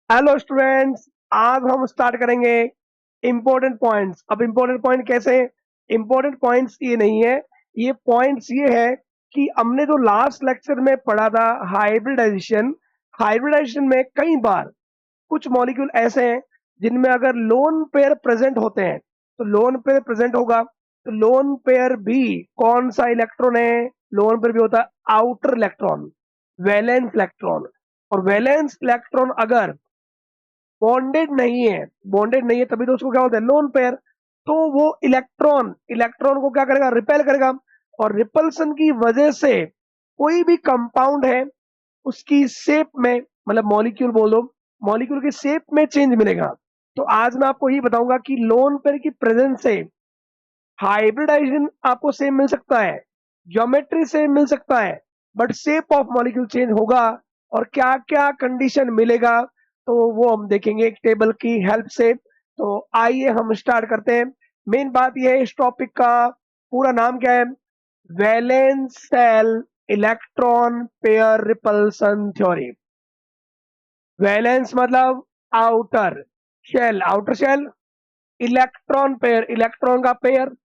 Hello students. आज हम start करेंगे इंपॉर्टेंट पॉइंट्स। अब इंपॉर्टेंट पॉइंट कैसे? इंपॉर्टेंट पॉइंट्स ये नहीं है, ये पॉइंट्स ये है कि हमने जो लास्ट लेक्चर में पढ़ा था हाइब्रिडाइजेशन। हाइब्रिडाइजेशन में कई बार कुछ मॉलिक्यूल ऐसे हैं जिनमें अगर लोन पेयर प्रेजेंट होते हैं तो लोन पेयर प्रेजेंट होगा तो लोन पेयर भी कौन सा इलेक्ट्रॉन है? लोन पेयर भी होता है आउटर इलेक्ट्रॉन, वैलेंस इलेक्ट्रॉन। और वैलेंस इलेक्ट्रॉन अगर बॉन्डेड नहीं है तभी तो उसको क्या होता है? Lone pair. तो वो इलेक्ट्रॉन इलेक्ट्रॉन को क्या करेगा? रिपेल करेगा। और रिपल्सन की वजह से कोई भी कंपाउंड है उसकी शेप में, मतलब मॉलिक्यूल बोलो, मॉलिक्यूल की शेप में चेंज मिलेगा। तो आज मैं आपको ये बताऊंगा कि लोन पेयर की प्रेजेंस से हाइब्रिडाइजेशन आपको सेम मिल सकता है, ज्योमेट्री सेम मिल सकता है, but shape of molecule change होगा। और क्या क्या कंडीशन मिलेगा तो वो हम देखेंगे एक टेबल की हेल्प से। तो आइए हम स्टार्ट करते हैं। मेन बात यह है, इस टॉपिक का पूरा नाम क्या है? Valence shell electron pair repulsion theory. Valence मतलब outer shell, outer shell. Electron pair, electron का पेयर।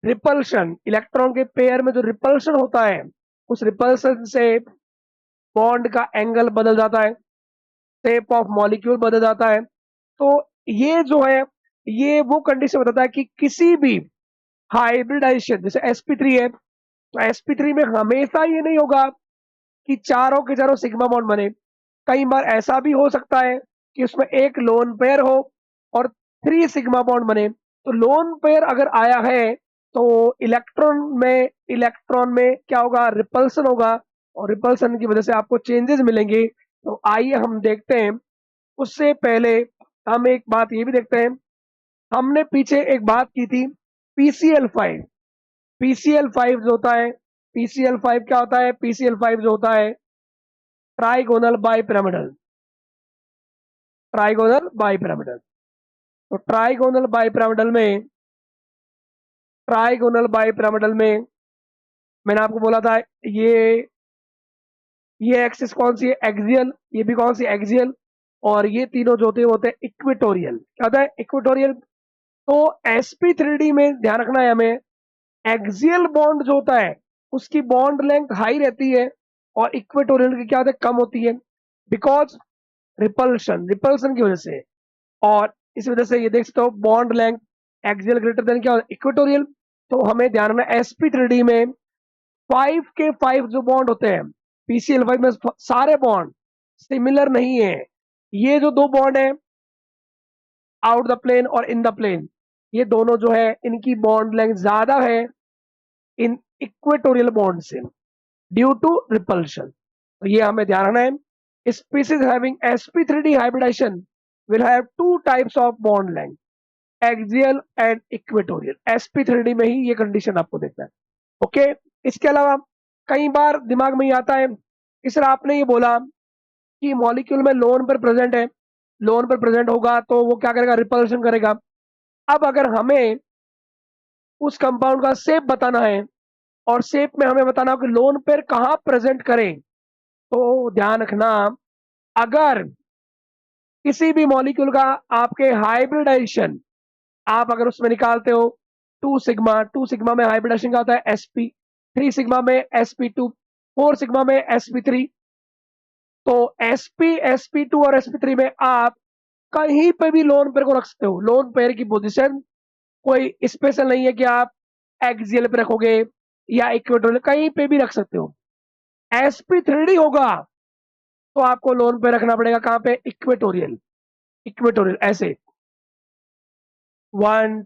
रिपल्शन, इलेक्ट्रॉन के पेयर में जो रिपल्शन होता है उस रिपल्शन से बॉन्ड का एंगल बदल जाता है, शेप ऑफ मॉलिक्यूल बदल जाता है। तो ये जो है, ये वो कंडीशन बताता है कि किसी भी हाइब्रिडाइजेशन, जैसे sp3 है तो sp3 में हमेशा ये नहीं होगा कि चारों के चारों सिग्मा बॉन्ड बने। कई बार ऐसा भी हो सकता है कि उसमें एक लोन पेयर हो और 3 सिग्मा बॉन्ड बने। तो लोन पेयर अगर आया है तो इलेक्ट्रॉन में क्या होगा? रिपल्सन होगा। और रिपल्सन की वजह से आपको चेंजेस मिलेंगे। तो आइए हम देखते हैं। उससे पहले हम एक बात ये भी देखते हैं, हमने पीछे एक बात की थी पीसीएल5। पीसीएल5 जो होता है, पीसीएल5 क्या होता है? पीसीएल5 जो होता है ट्राइगोनल बाइपिरामिडल, ट्राइगोनल बाइपिरामिडल। तो ट्राइगोनल बाइपिरामिडल में मैंने आपको बोला था ये ये एक्सिस कौन सी है? एक्सियल। ये भी कौन सी? एक्सियल। और ये तीनों जो होते हैं वो होते हैं इक्वेटोरियल। क्या होता है? इक्वेटोरियल। तो sp3d में ध्यान रखना है हमें, एक्सियल बॉन्ड जो होता है उसकी बॉन्ड लेंथ हाई रहती है और इक्वेटोरियल की क्या होती है? कम होती है। बिकॉज रिपल्शन, रिपल्शन की वजह से। और इस वजह से ये देख सकते हो bond length axial greater than क्या होता है? इक्वेटोरियल। तो हमें ध्यान रखना sp3d में 5 जो बॉन्ड होते हैं पीसीएल5 में सारे बॉन्ड सिमिलर नहीं है। ये जो दो बॉन्ड है आउट द प्लेन और इन द प्लेन, ये दोनों जो है इनकी बॉन्ड लेंथ ज्यादा है इन इक्वेटोरियल बॉन्ड से ड्यू टू रिपल्शन। तो ये हमें ध्यान रखना है। Species having sp3d hybridization will have two types of bond length, axial and equatorial. sp3d में ही ये कंडीशन आपको देखना है। ओके। इसके अलावा कई बार दिमाग में ही आता है, इस तरह आपने ये बोला कि मॉलिक्यूल में लोन पर प्रेजेंट है, लोन पर प्रेजेंट होगा तो वो क्या करेगा? रिपल्शन करेगा। अब अगर हमें उस कंपाउंड का शेप बताना है और शेप में हमें बताना हो कि लोन पेयर कहाँ प्रेजेंट करें, तो ध्यान रखना, अगर किसी भी मॉलिक्यूल का आपके हाइब्रिडाइजेशन आप अगर उसमें निकालते हो 2 सिग्मा, 2 सिग्मा में हाइब्रिडेशन का होता है sp, 3 सिग्मा में sp2, 4 सिग्मा में sp3। तो sp2 और sp3 में आप कहीं पे भी लोन पेयर को रख सकते हो। लोन पेयर की पोजीशन कोई स्पेशल नहीं है कि आप एक्सियल पे रखोगे या इक्वेटोरियल, कहीं पे भी रख सकते हो। sp3d होगा तो आपको लोन पे रखना पड़ेगा कहाँ पे? इक्वेटोरियल, इक्वेटोरियल ऐसे। वन,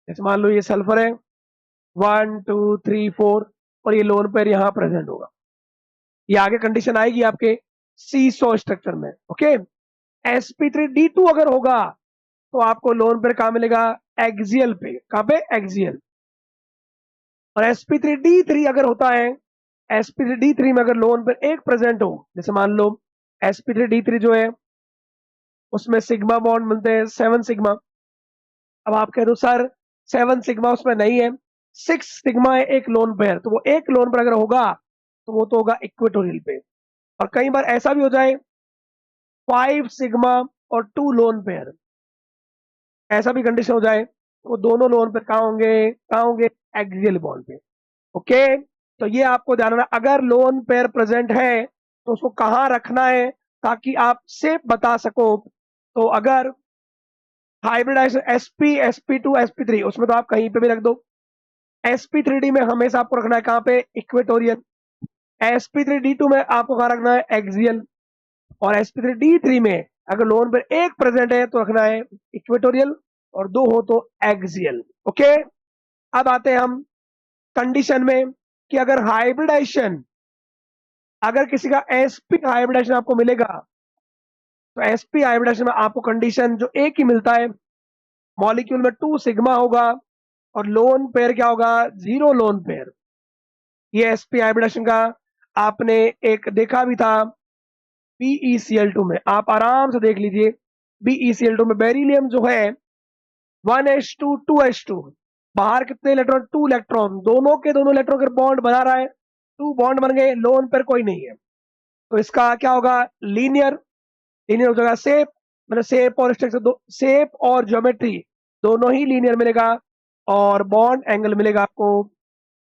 जैसे मान लो ये सल्फर है, 1 2 3 4, और ये लोन पेयर यहाँ प्रेजेंट होगा। ये आगे कंडीशन आएगी आपके सीसो स्ट्रक्चर में। ओके। sp3d2 अगर होगा तो आपको लोन पेयर कहाँ मिलेगा? एक्सियल पे। कहाँ पे? एक्सियल। और sp3d3 अगर होता है, sp3d3 में अगर लोन पेयर एक प्रेजेंट हो, जैसे मान लो sp3d3 जो है उसमें सिग्मा बॉन्ड मिलते हैं 7 सिग्मा। अब आप कह दो सर 7 सिग्मा उसमें नहीं है, 6 सिग्मा है एक लोन पेयर, तो वो एक लोन पेयर अगर होगा तो वो तो होगा इक्वेटोरियल पे। और कई बार ऐसा भी हो जाए 5 सिग्मा और 2 लोन पेयर, ऐसा भी कंडीशन हो जाए तो दोनों लोन पेयर कहाँ होंगे, एक्सियल बॉन्ड पे। ओके, तो ये आपको ध्यान रखना, अगर लोन पेयर प्रेजेंट है तो उसको कहाँ रखना है ताकि आप सेफ बता सको। तो अगर हाइब्रिडाइजेशन sp2 sp3, उसमें तो आप कहीं पे भी रख दो। sp3d में हमेशा आपको रखना है कहाँ पे, इक्वेटोरियल। sp3d2 में आपको कहाँ रखना है, एक्सियल। और sp3d3 में अगर लोन पर एक प्रेजेंट है तो रखना है इक्वेटोरियल, और दो हो तो एक्सियल। ओके, अब आते हैं हम कंडीशन में कि अगर हाइब्रिडाइजेशन, अगर किसी का sp हाइब्रिडाइजेशन आपको मिलेगा तो sp हाइब्रिडाइजेशन में आपको कंडीशन जो एक ही मिलता है, मॉलिक्यूल में 2 सिग्मा होगा और लोन पेयर क्या होगा, 0 लोन पेयर। ये sp हाइब्रिडेशन का आपने एक देखा भी था BeCl2 में, आप आराम से देख लीजिए। BeCl2 में बेरिलियम जो है 1s2 2s2, बाहर कितने इलेक्ट्रॉन, 2 इलेक्ट्रॉन, दोनों के दोनों इलेक्ट्रॉन के बॉन्ड बना रहा है, 2 बॉन्ड बन गए, लोन पेयर कोई नहीं है, तो इसका क्या होगा, लीनियर। लीनियर हो जाएगा शेप, मतलब शेप और स्ट्रक्चर दो, शेप और ज्योमेट्री दोनों ही लीनियर मिलेगा, और बॉन्ड एंगल मिलेगा आपको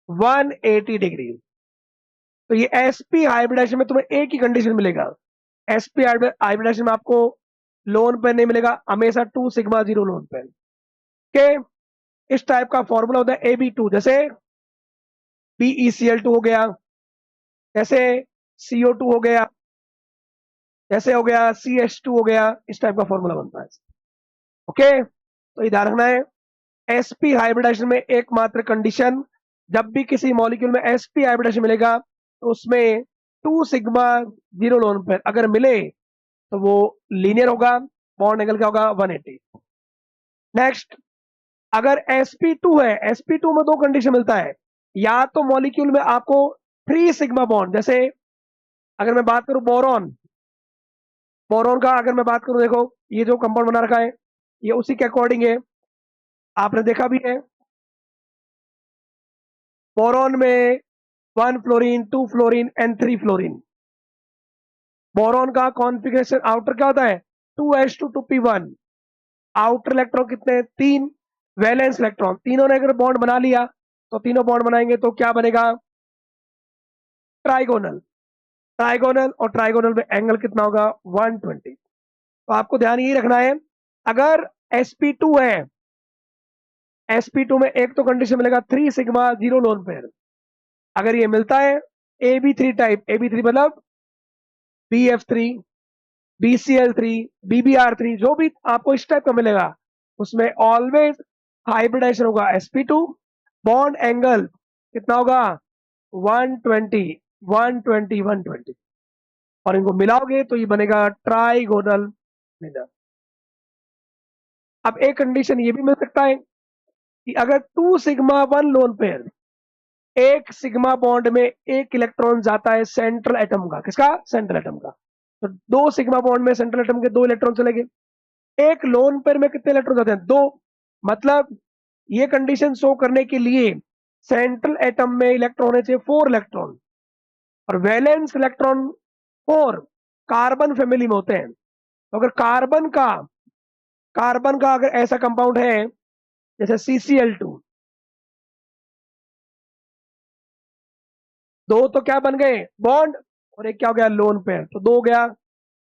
180 डिग्री। तो ये sp हाइब्रिडाइजेशन में तुम्हें एक ही कंडीशन मिलेगा, sp हाइब्रिडाइजेशन में आपको लोन पेयर नहीं मिलेगा, हमेशा 2 सिग्मा 0 लोन पेयर के। इस टाइप का फॉर्मूला होता है AB2, जैसे BeCl2 हो गया, जैसे CO2 हो गया, जैसे हो गया CH2 हो गया, इस टाइप का फॉर्मूला बनता है। ओके, तो ये ध्यान रखना है, sp हाइब्रिडाइजेशन में एकमात्र कंडीशन, जब भी किसी मॉलिक्यूल में sp हाइब्रिडाइजेशन मिलेगा तो उसमें 2 सिग्मा 0 लोन पेयर अगर मिले तो वो लीनियर होगा, बॉन्ड एंगल क्या होगा, 180। नेक्स्ट, अगर sp2 है, sp2 में दो कंडीशन मिलता है, या तो मॉलिक्यूल में आपको 3 सिग्मा बॉन्ड, जैसे अगर मैं बात करूं बोरॉन, बोरॉन का अगर मैं बात करूं, देखो ये जो कंपाउंड बना रखा है ये उसी के अकॉर्डिंग है, आपने देखा भी है बोरॉन में 1 fluorine 2 fluorine and 3 fluorine. Boron का कॉन्फ़िगरेशन आउटर क्या होता है, 2s2 2p1, आउटर इलेक्ट्रॉन कितने, 3, वैलेंस इलेक्ट्रॉन, तीनों ने अगर बॉन्ड बना लिया तो तीनों बॉन्ड बनाएंगे तो क्या बनेगा, ट्राइगोनल। ट्राइगोनल और ट्राइगोनल में एंगल कितना होगा, 120। तो आपको ध्यान ये रखना है, अगर sp2 है, sp2 में एक तो कंडीशन मिलेगा 3 सिग्मा 0 लोन पेयर, अगर ये मिलता है ab3 टाइप, ab3 मतलब bf3 bcl3 bbr3, जो भी आपको इस टाइप का मिलेगा उसमें ऑलवेज हाइब्रिडाइजेशन होगा sp2, बॉन्ड एंगल कितना होगा, 120 120 120, और इनको मिलाओगे तो ये बनेगा ट्राइगोनल मिलर। अब एक कंडीशन ये भी मिल सकता है कि अगर 2 सिग्मा 1 लोन पेयर, एक सिग्मा बॉन्ड में एक इलेक्ट्रॉन जाता है सेंट्रल एटम का, किसका, सेंट्रल एटम का, तो 2 सिग्मा बॉन्ड में सेंट्रल एटम के 2 इलेक्ट्रॉन चले गए, एक लोन पेयर में कितने इलेक्ट्रॉन जाते हैं, 2। मतलब ये कंडीशन शो करने के लिए सेंट्रल एटम में इलेक्ट्रॉन होने चाहिए 4 इलेक्ट्रॉन, और वैलेंस इलेक्ट्रॉन 4 कार्बन फैमिली में होते हैं। तो अगर कार्बन का अगर ऐसा कंपाउंड है जैसे CCl2, दो तो क्या बन गए, बॉन्ड, और एक क्या हो गया, लोन पेयर, तो दो हो गया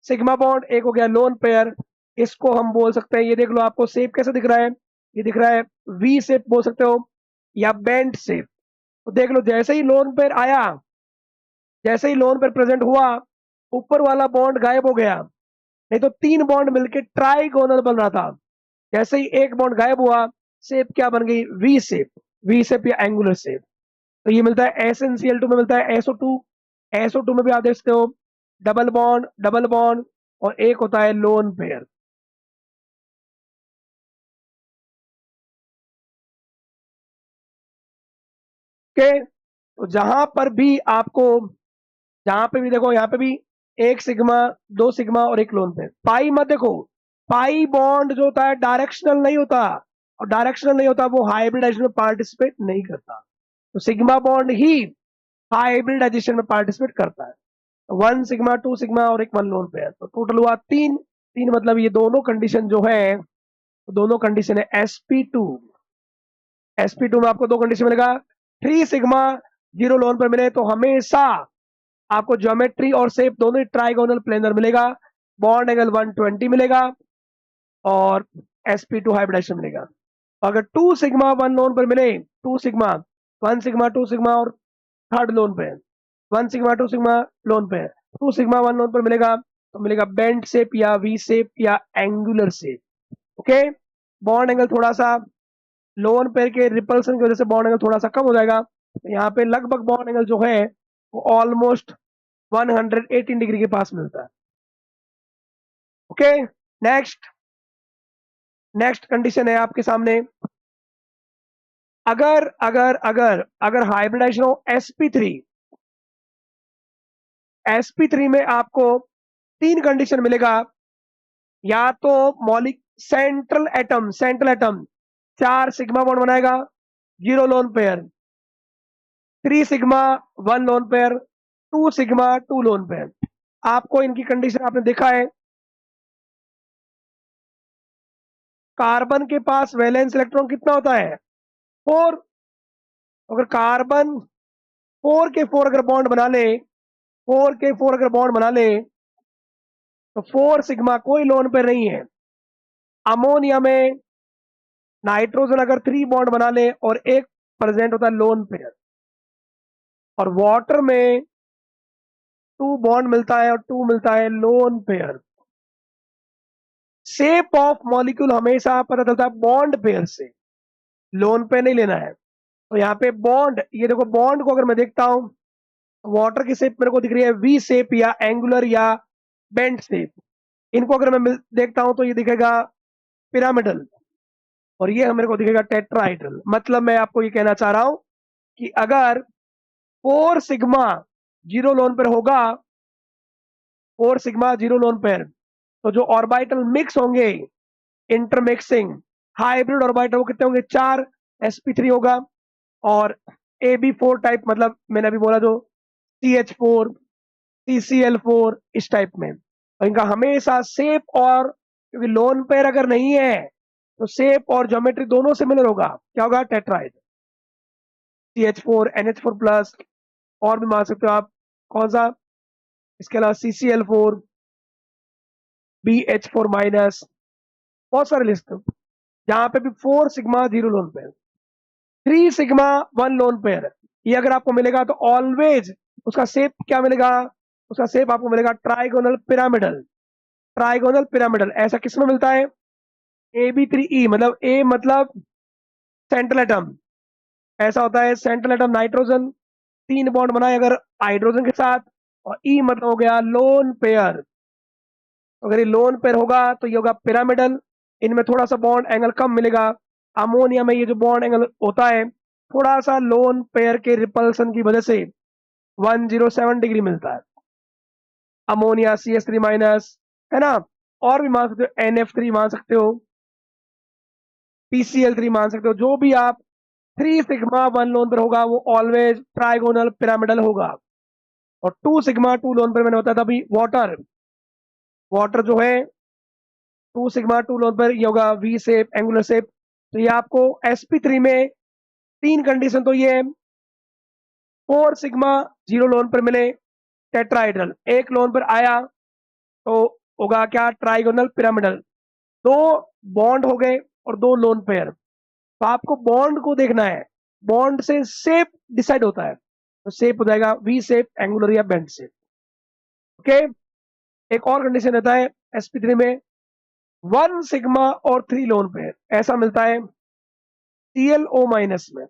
सिग्मा बॉन्ड, एक हो गया लोन पेयर। इसको हम बोल सकते हैं, ये देख लो आपको शेप कैसे दिख रहा है, ये दिख रहा है वी शेप बोल सकते हो या बेंट शेप। तो देख लो जैसे ही लोन पेयर आया, जैसे ही लोन पेयर प्रेजेंट हुआ, ऊपर वाला बॉन्ड गायब हो गया, नहीं तो 3 बॉन्ड मिलकर ट्राइगोनल बन रहा था, जैसे ही एक बॉन्ड गायब हुआ शेप क्या बन गई, वी शेप, वी शेप या एंगुलर शेप। तो ये मिलता है SnCl2 में, मिलता है SO2, SO2 में भी आप देखते हो डबल बॉन्ड और एक होता है लोन पेयर। ओके, तो जहां पर भी आपको, जहां पे भी देखो, यहाँ पे भी एक सिग्मा, 2 सिग्मा और एक लोन पेयर, पाई मत देखो, पाई बॉन्ड जो होता है डायरेक्शनल नहीं होता, और डायरेक्शनल नहीं होता वो हाइब्रिडाइजेशन में पार्टिसिपेट नहीं करता, तो सिग्मा बॉन्ड ही हाइब्रिडाइजेशन में पार्टिसिपेट करता है। 1 सिग्मा 2 सिग्मा और एक 1 लोन पेयर, तो टोटल हुआ 3। 3 मतलब ये दोनों कंडीशन जो है, दोनों कंडीशन है sp2। sp2 में आपको दो कंडीशन मिलेगा। 3 सिग्मा 0 लोन पर मिले तो हमेशा आपको ज्योमेट्री और शेप दोनों ही ट्राइगोनल प्लेनर मिलेगा, बॉन्ड एंगल 120 मिलेगा और sp2 हाइब्रिडाइजेशन मिलेगा। अगर 2 सिग्मा 1 लोन पर मिले, 2 सिग्मा 1 सिग्मा 2 सिग्मा और थर्ड लोन पे 1 सिग्मा 2 सिग्मा लोन पे 2 सिग्मा 1 लोन पर मिलेगा, तो मिलेगा बेंड शेप या वी शेप या angular shape. Okay, bond angle थोड़ा सा लोन पेयर के रिपल्सन की वजह से बॉन्ड एंगल थोड़ा सा कम हो जाएगा, तो यहाँ पे लगभग बॉन्ड एंगल जो है वो ऑलमोस्ट 118 डिग्री के पास मिलता है। ओके, नेक्स्ट नेक्स्ट कंडीशन है आपके सामने। अगर अगर अगर अगर हाइब्रिडाइजेशन हो sp3, sp3 में आपको 3 कंडीशन मिलेगा। या तो मौलिक सेंट्रल एटम 4 सिग्मा बॉन्ड बनाएगा, 0 lone pair, 3 sigma 1 lone pair, 2 sigma 2 lone pair. आपको इनकी कंडीशन आपने देखा है, कार्बन के पास वैलेंस इलेक्ट्रॉन कितना होता है 4। अगर कार्बन 4 के 4 अगर बॉन्ड बना ले, 4 के 4 अगर बॉन्ड बना ले तो 4 सिग्मा कोई लोन पेयर नहीं है। अमोनिया में नाइट्रोजन अगर 3 बॉन्ड बना ले और एक प्रेजेंट होता है लोन पेयर, और वाटर में 2 बॉन्ड मिलता है और 2 मिलता है lone pair. Shape of molecule हमेशा पता चलता है बॉन्ड पेयर से, लोन पेयर नहीं लेना है। तो यहाँ पे बॉन्ड, ये देखो बॉन्ड को अगर मैं देखता हूं, वाटर की शेप मेरे को दिख रही है वी शेप या एंगुलर या बेंड शेप। इनको अगर मैं देखता हूं तो ये दिखेगा पिरामिडल, और ये मेरे को दिखेगा टेट्राहाइड्रल। मतलब मैं आपको ये कहना चाह रहा हूं कि अगर 4 सिग्मा 0 लोन पेयर होगा, 4 सिग्मा 0 लोन पेयर, तो जो ऑर्बिटल मिक्स होंगे, इंटरमिक्सिंग हाइब्रिड ऑर्बिटल, वो कितने होंगे 4, sp3 होगा। और ab4 टाइप, मतलब मैंने अभी बोला जो ch4 ccl4 इस टाइप में, और इनका हमेशा शेप और, क्योंकि लोन पेयर अगर नहीं है तो शेप और ज्योमेट्री दोनों सिमिलर होगा, क्या होगा टेट्राइड, ch4 nh4 प्लस, और भी मान सकते हो आप कौन सा, इसके अलावा ccl4 bh4 माइनस, बहुत सारे लिस्ट। यहाँ पे भी 4 sigma 0 lone pair, 3 sigma 1 lone pair, ये अगर आपको मिलेगा तो ऑलवेज उसका शेप क्या मिलेगा, उसका शेप आपको मिलेगा ट्राइगोनल पिरामिडल। ट्राइगोनल पिरामिडल ऐसा किसमें मिलता है, ab3e, मतलब ए मतलब सेंट्रल एटम, ऐसा होता है सेंट्रल एटम नाइट्रोजन, 3 बॉन्ड बनाए अगर हाइड्रोजन के साथ, और ई मतलब हो गया लोन पेयर। अगर ये लोन पेयर होगा तो ये होगा पिरामिडल, इनमें थोड़ा सा बॉन्ड एंगल कम मिलेगा। अमोनिया में ये जो बॉन्ड एंगल होता है थोड़ा सा लोन पेयर के रिपल्सन की वजह से 107 डिग्री मिलता है। अमोनिया CH3 माइनस, है ना। और भी मान सकते हो NF3 मान सकते हो, PCl3 मान सकते हो, जो भी आप 3 सिग्मा 1 लोन पर होगा वो ऑलवेज ट्राइगोनल पिरामिडल होगा। और 2 सिग्मा 2 लोन पर मैंने बताया था अभी, वाटर, वाटर जो है 2 सिग्मा 2 लोन पर ये होगा वी शेप एंगुलर शेप। तो ये आपको sp3 में 3 कंडीशन तो ये 4 सिग्मा 0 लोन पर मिले टेट्राहाइड्रल, एक लोन पर आया तो होगा क्या ट्राइगोनल पिरामिडल, 2 बॉन्ड हो गए और 2 लोन पेयर। तो आपको बॉन्ड को देखना है, बॉन्ड से शेप डिसाइड होता है, तो शेप हो जाएगा वी शेप एंगुलर या बेंड शेप। ओके, एक और कंडीशन रहता है sp3 में 1 सिग्मा और 3 लोन पेयर, ऐसा मिलता है ClO माइनस में,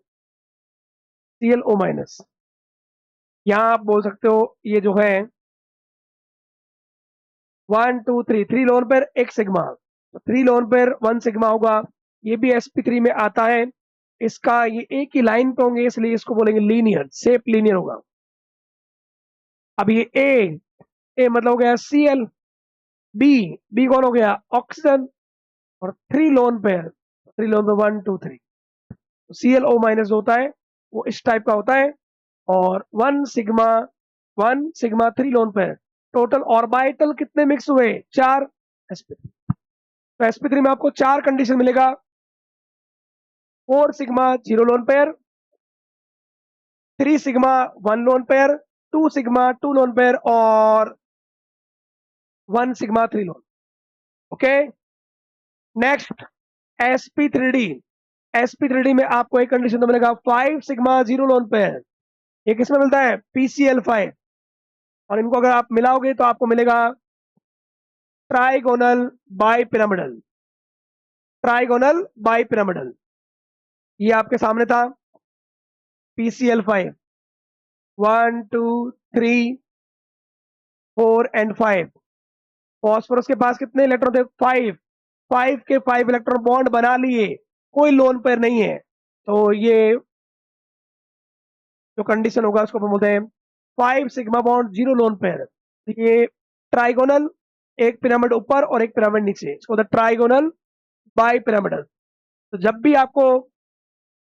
ClO माइनस। यहां आप बोल सकते हो ये जो है 1 2 3, 3 लोन पेयर 1 सिग्मा, तो 3 लोन पेयर 1 सिग्मा होगा, ये भी sp3 में आता है। इसका ये एक ही लाइन पे होंगे इसलिए इसको बोलेंगे लीनियर, शेप लीनियर होगा। अब ये ए मतलब हो गया Cl, बी कौन हो गया ऑक्सीजन, और 3 lone pair, 3 lone pair 1 2 3, ClO minus होता है वो इस टाइप का होता है। और 1 sigma 1 sigma 3 lone pair. Total orbital कितने मिक्स हुए? 4 sp3। तो sp3 में आपको 4 कंडीशन मिलेगा। 4 sigma 0 lone pair, 3 sigma 1 lone pair, 2 sigma 2 lone pair और 1 sigma 3 loan. Okay, next sp3d। sp3d में आपको एक कंडीशन तो मिलेगा 5 सिग्मा 0 लोन पेयर। ये किसमें मिलता है? PCl5। और इनको अगर आप मिलाओगे तो आपको मिलेगा trigonal bi pyramidal. Trigonal bi pyramidal ये आपके सामने था। PCl5 1 2 3 4 and 5। फॉस्फोरस के पास कितने इलेक्ट्रॉन थे? 5। 5 के 5 इलेक्ट्रॉन बॉन्ड बना लिए, कोई लोन पेयर नहीं है। तो ये जो कंडीशन होगा उसको हम बोलते हैं 5 सिग्मा बॉन्ड 0 लोन पेयर। ये ट्राइगोनल, एक पिरामिड ऊपर और एक पिरामिड नीचे, इसको ट्राइगोनल बाई पिरामिडल। तो जब भी आपको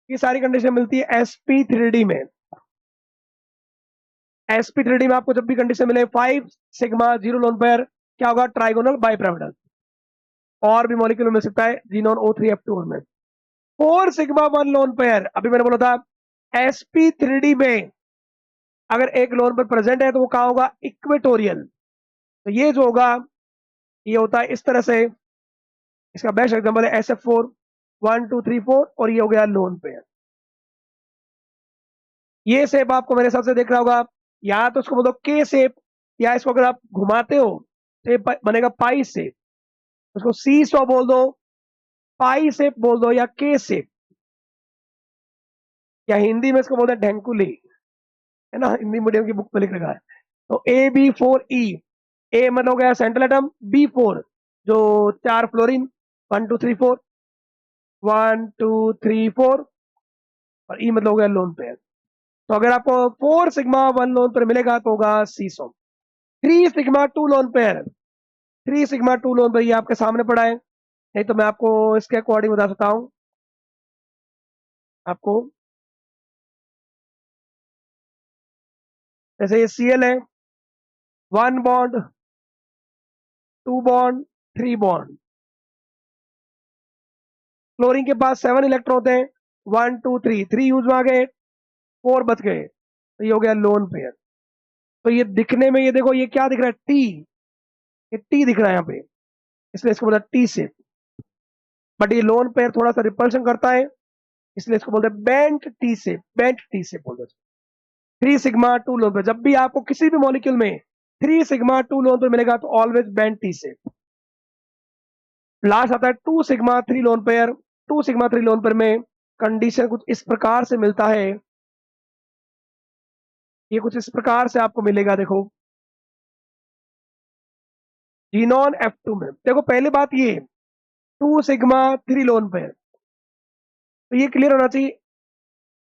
ये सारी कंडीशन मिलती है sp3d में, sp3d में आपको जब भी कंडीशन मिले 5 सिग्मा 0 लोन पेयर, क्या होगा? Trigonal bi pyramidal. और भी मॉलिक्यूल मिल सकता है, जीनोन O3F2 में। 4 सिग्मा 1 लोन पेयर, अभी मैंने बोला था sp3d में अगर एक लोन पेयर प्रेजेंट है तो वो कहाँ होगा? इक्वेटोरियल। तो ये जो होगा ये होता है इस तरह से। इसका बेस्ट एग्जांपल है SF4 1 2 3 4 और ये हो गया लोन पेयर। ये शेप आपको मेरे हिसाब से देख रहा होगा, या तो इसको बोलो के शेप, या इसको अगर आप घुमाते हो तो ये बनेगा पाई शेप। उसको सी सॉ बोल दो, पाई शेप बोल दो, या के शेप, या हिंदी में इसको बोलते हैं ढेंकुली, है ना, हिंदी मीडियम की बुक पे लिख रखा है। तो AB4E, ए मतलब हो गया सेंट्रल एटम, B4 जो 4 फ्लोरीन 1 2 3 4 1 2 3 4, और ई मतलब हो गया लोन पेयर। तो अगर आपको 4 सिग्मा 1 लोन पेयर मिलेगा तो होगा सीसो। 3 sigma 2 lone pair, 3 sigma 2 lone pair ये आपके सामने पड़ा है। नहीं तो मैं आपको इसके अकॉर्डिंग बता सकता हूं आपको। जैसे ये Cl है, 1 बॉन्ड 2 बॉन्ड 3 बॉन्ड। क्लोरीन के पास 7 इलेक्ट्रॉन होते हैं, 1 2 3, 3 यूज में आ गए, 4 बच गए, तो ये हो गया लोन पेयर। तो ये दिखने में, ये देखो ये क्या दिख रहा है? टी, ये टी दिख रहा है यहाँ पे, इसलिए इसको बोलते हैं टी शेप। बट ये लोन पेयर थोड़ा सा रिपल्शन करता है, इसलिए इसको बोलते हैं bent T shape. Bent T shape बोलते हैं। 3 सिग्मा 2 लोन पेयर, जब भी आपको किसी भी मॉलिक्यूल में 3 सिग्मा 2 लोन पेयर मिलेगा तो always bent T shape. Last आता है 2 sigma 3 lone pair. 2 sigma 3 lone pair में कंडीशन कुछ इस प्रकार से मिलता है, ये कुछ इस प्रकार से आपको मिलेगा। देखो जीनोन F2 में, देखो पहली बात ये 2 सिग्मा 3 लोन पेयर, तो ये क्लियर होना चाहिए।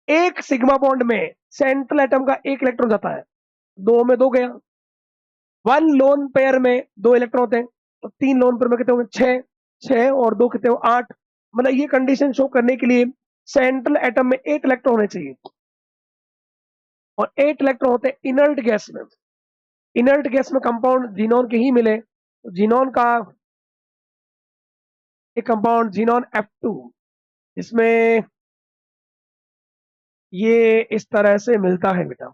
एक सिग्मा बॉन्ड में सेंट्रल एटम का एक इलेक्ट्रॉन जाता है, 2 में 2 गया। 1 लोन पेयर में 2 इलेक्ट्रॉन होते हैं, तो 3 लोन पेयर में कितने होंगे? 6। 6 और 2 कितने हो? 8। मतलब ये कंडीशन शो करने के लिए सेंट्रल एटम में 8 इलेक्ट्रॉन होने चाहिए, और 8 इलेक्ट्रॉन होते हैं इनर्ट गैस में। इनर्ट गैस में कंपाउंड जीनोन के ही मिले, तो जीनोन का एक कंपाउंड जीनोन F2, जिसमें ये इस तरह से मिलता है बेटा।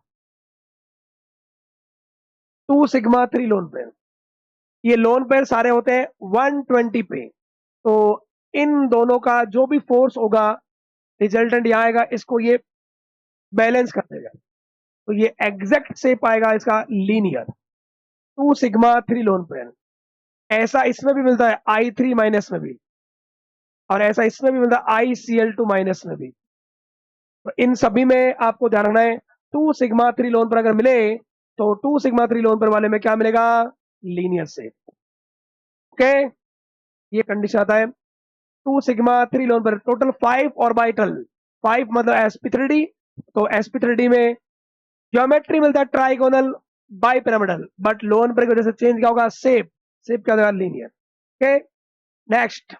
2 सिग्मा 3 लोन पेयर, ये लोन पेयर सारे होते हैं 120 पे। तो इन दोनों का जो भी फोर्स होगा रिजल्टेंट यहाँ आएगा, इसको ये बैलेंस कर देगा। तो ये एग्जैक्ट शेप आएगा इसका लीनियर। 2 सिग्मा 3 लोन पेयर, ऐसा इसमें भी मिलता है I3 माइनस में भी, और ऐसा इसमें भी मिलता है ICl2 माइनस में भी। तो इन सभी में आपको ध्यान रखना है, 2 सिग्मा 3 लोन पर अगर मिले तो 2 सिग्मा 3 लोन पर वाले में क्या मिलेगा? Linear shape. ओके, ये कंडीशन आता है 2 सिग्मा 3 लोन पर टोटल 5 ऑर्बिटल। 5 मतलब sp3d, तो sp3d में ज्योमेट्री मिलता है trigonal bi pyramidal, but loan पर की वजह से चेंज क्या होगा? शेप। शेप क्या होगा? Linear. Okay, next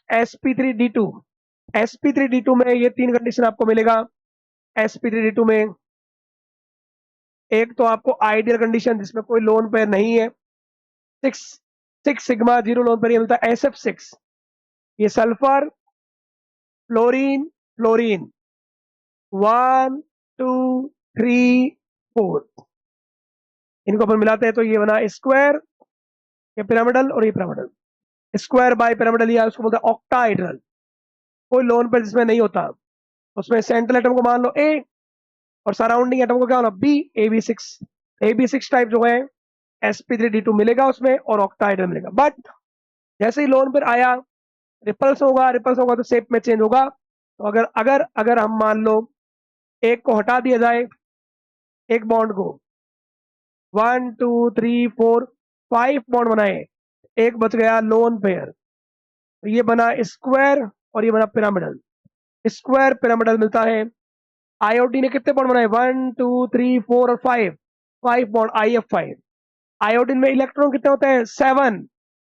sp3d2। sp3d2 में ये 3 कंडीशन आपको मिलेगा। sp3d2 में एक तो आपको आइडियल कंडीशन जिसमें कोई लोन पेयर नहीं है, 6 6 सिग्मा 0 लोन पेयर, ये मिलता है SF6। ये सल्फर फ्लोरीन फ्लोरीन 1 2 3 4, इनको अपन मिलाते हैं तो ये बना स्क्वायर, ये पिरामिडल और ये पिरामिडल। स्क्वायर बाय पिरामिडल या उसको बोलते हैं ऑक्टाहाइड्रल। कोई लोन पेयर जिसमें नहीं होता, उसमें सेंट्रल एटम को मान लो A और सराउंडिंग एटम को क्या होना B, AB6। AB6 टाइप जो है sp3d2 मिलेगा उसमें और ऑक्टाहाइड्रल मिलेगा। बट जैसे ही लोन पेयर आया, रिपल्स होगा तो शेप में चेंज होगा। तो अगर अगर अगर हम मान लो एक को हटा दिया जाए, एक बॉन्ड को 1 2 3 4 5 बॉन्ड बनाए, एक बच गया लोन पेयर, तो ये बना स्क्वायर और ये बना पिरामिडल। स्क्वायर पिरामिडल मिलता है। आयोडीन ने कितने बॉन्ड बनाए, 1 2 3 4 और 5, 5 बॉन्ड IF5। आयोडीन में इलेक्ट्रॉन कितने होते हैं, 7।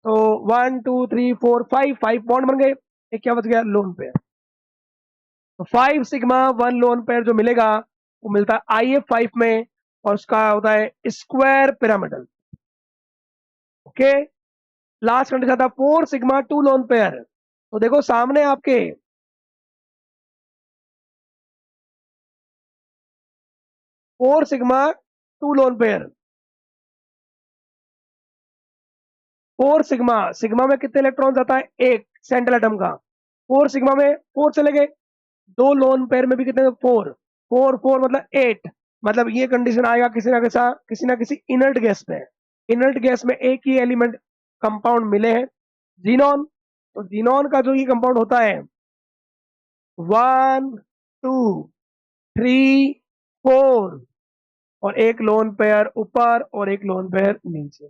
तो 1 2 3 4 5, 5 बॉन्ड बन गए, एक क्या बच गया, लोन पेयर। तो 5 सिग्मा 1 लोन पेयर जो मिलेगा वो मिलता है IF5 में, और उसका होता है square pyramidal. Okay, last condition था 4 सिग्मा 2 लोन पेयर। तो देखो सामने आपके 4 sigma 2 lone pair, 4 sigma, sigma में कितने इलेक्ट्रॉन आता है, एक सेंट्रल एटम का। 4 सिग्मा में 4 चले गए, दो लोन पेयर में भी कितने, 4 4 4 मतलब 8। मतलब ये कंडीशन आएगा किसी ना किसी इनर्ट गैस में। इनर्ट गैस में एक ही एलिमेंट कंपाउंड मिले हैं, जीनॉन। तो जीनॉन का जो ये कंपाउंड होता है 1 2 3 4, और एक लोन पेयर ऊपर और एक लोन पेयर नीचे,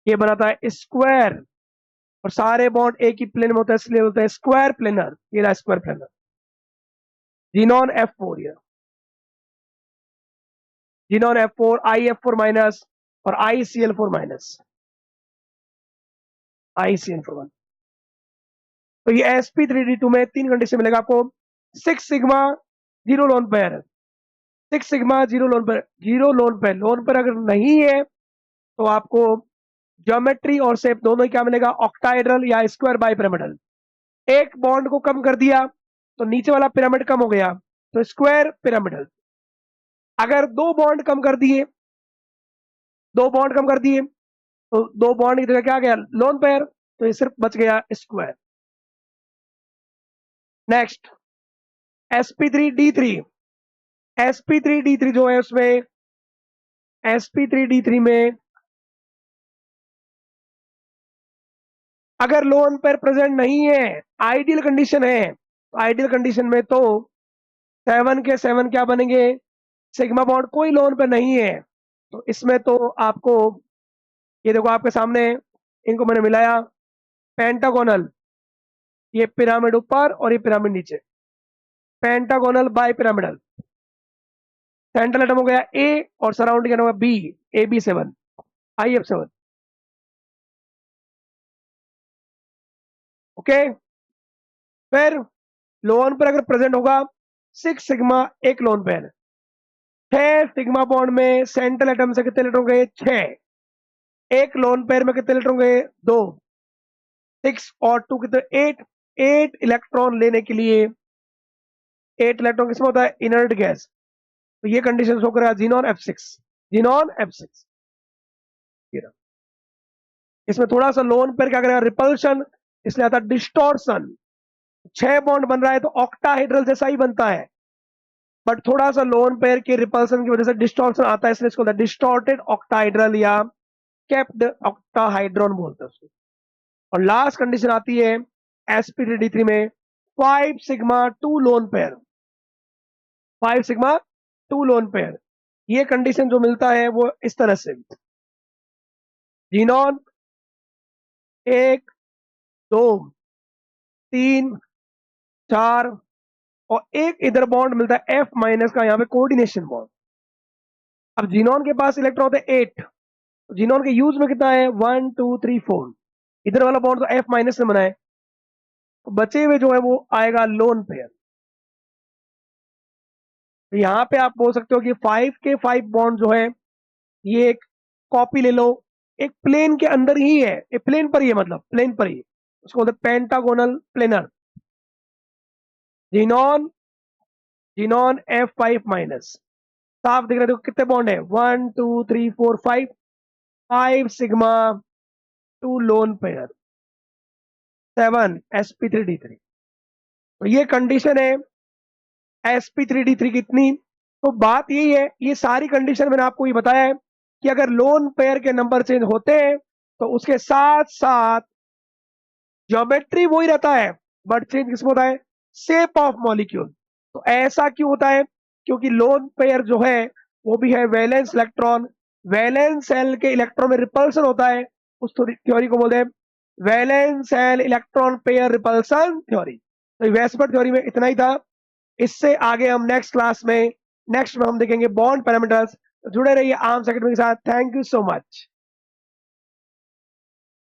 ये बनाता है स्क्वायर। और सारे बॉन्ड एक ही प्लेन में होता है, इसलिए बोलते हैं स्क्वायर प्लेनर। ये रहा स्क्वायर प्लेनर, जीनॉन F4। ये जीनॉन F4, IF4 माइनस और ICl4 माइनस, ICl4। तो ये sp3d2 में 3 कंडीशन मिलेगा आपको। 6 sigma 0 lone pair, 6 sigma 0 lone pair, 0 lone pair, lone pair अगर नहीं है तो आपको ज्योमेट्री और शेप दोनों ही क्या मिलेगा, ऑक्टाइड्रल या स्क्वायर बाय पिरामिडल। एक बॉन्ड को कम कर दिया तो नीचे वाला पिरामिड कम हो गया, तो स्क्वायर पिरामिडल। अगर दो बॉन्ड कम कर दिए, दो बॉन्ड कम कर दिए तो दो बॉन्ड की जगह क्या आ गया, लोन पेयर, तो ये सिर्फ बच गया स्क्वायर। नेक्स्ट sp3d3, sp3d3 जो है उसमें sp3d3 में अगर लोन पेयर प्रेजेंट नहीं है, आइडियल कंडीशन है, आइडियल कंडीशन में तो 7 के 7 क्या बनेंगे, सिग्मा बॉन्ड। कोई लोन पेयर नहीं है तो इसमें तो आपको ये देखो आपके सामने, इनको मैंने मिलाया, पेंटागोनल, ये पिरामिड ऊपर और ये पिरामिड नीचे, pentagonal bipyramidal. Central atom हो गया A और सराउंडिंग एटम हो गया B, AB7 IF7। ओके, फिर लोन पर अगर प्रेजेंट होगा 6 सिग्मा एक लोन पेयर, 6 सिग्मा बॉन्ड में सेंट्रल एटम से कितने इलेक्ट्रॉन गए, 6। एक लोन पेयर में कितने इलेक्ट्रॉन गए, 2। 6 और 2 कितने, 8। 8 इलेक्ट्रॉन लेने के लिए, 8 इलेक्ट्रॉन किसमें होता है, इनर्ट गैस। तो ये कंडीशन शो करेगा जीनॉन F6, जीनॉन F6। इसमें थोड़ा सा लोन पेयर क्या करेगा, रिपल्शन, इसलिए आता है डिस्टॉर्शन। 6 बॉन्ड बन रहा है तो ऑक्टाहाइड्रल जैसा ही बनता है, बट थोड़ा सा लोन पेयर के रिपल्सन की वजह से डिस्टॉर्शन आता है, इसलिए इसको डिस्टॉर्टेड ऑक्टाहाइड्रल या कैप्ड ऑक्टाहाइड्रॉन बोलते हैं उसको। और लास्ट कंडीशन आती है sp3d3 में 5 sigma 2 lone pair, 5 sigma 2 lone pair. ये कंडीशन जो मिलता है वो इस तरह से, जीनॉन 1 2 3 4 और एक इधर बॉन्ड मिलता है F माइनस का, यहाँ पे कोऑर्डिनेशन बॉन्ड। अब जीनॉन के पास इलेक्ट्रॉन होते हैं 8, तो जीनॉन के यूज में कितना है, 1 2 3 4। इधर वाला बॉन्ड तो F माइनस से बना है, तो बचे हुए जो है वो आएगा लोन पेयर। तो यहाँ पे आप बोल सकते हो कि 5 के 5 बॉन्ड जो है ये एक कॉपी ले लो, एक प्लेन के अंदर ही है, एक प्लेन पर ही है, मतलब प्लेन पर ही, उसको बोलते pentagonal planar. Xenon xenon F5 minus, साफ दिख रहा है, देखो कितने बॉन्ड है, 1 2 3 4 5, 5 सिग्मा 2 लोन पेयर, 7 sp3d3। तो ये कंडीशन है sp3d3 कितनी। तो बात यही है, ये सारी कंडीशन मैंने आपको ये बताया है कि अगर लोन पेयर के नंबर चेंज होते हैं तो उसके साथ साथ ज्योमेट्री वही रहता है, बट चेंज किसमें होता है, शेप ऑफ मॉलिक्यूल। तो ऐसा क्यों होता है, क्योंकि लोन पेयर जो है वो भी है वैलेंस इलेक्ट्रॉन, वैलेंस सेल के इलेक्ट्रॉन में रिपल्सन होता है, उस थ्योरी को बोलते हैं valence shell electron pair repulsion theory. तो वेस्पर थ्योरी में इतना ही था, इससे आगे हम नेक्स्ट में हम देखेंगे बॉन्ड पैरामीटर्स। जुड़े रहिए आर्म्स एकेडमी के साथ। Thank you so much.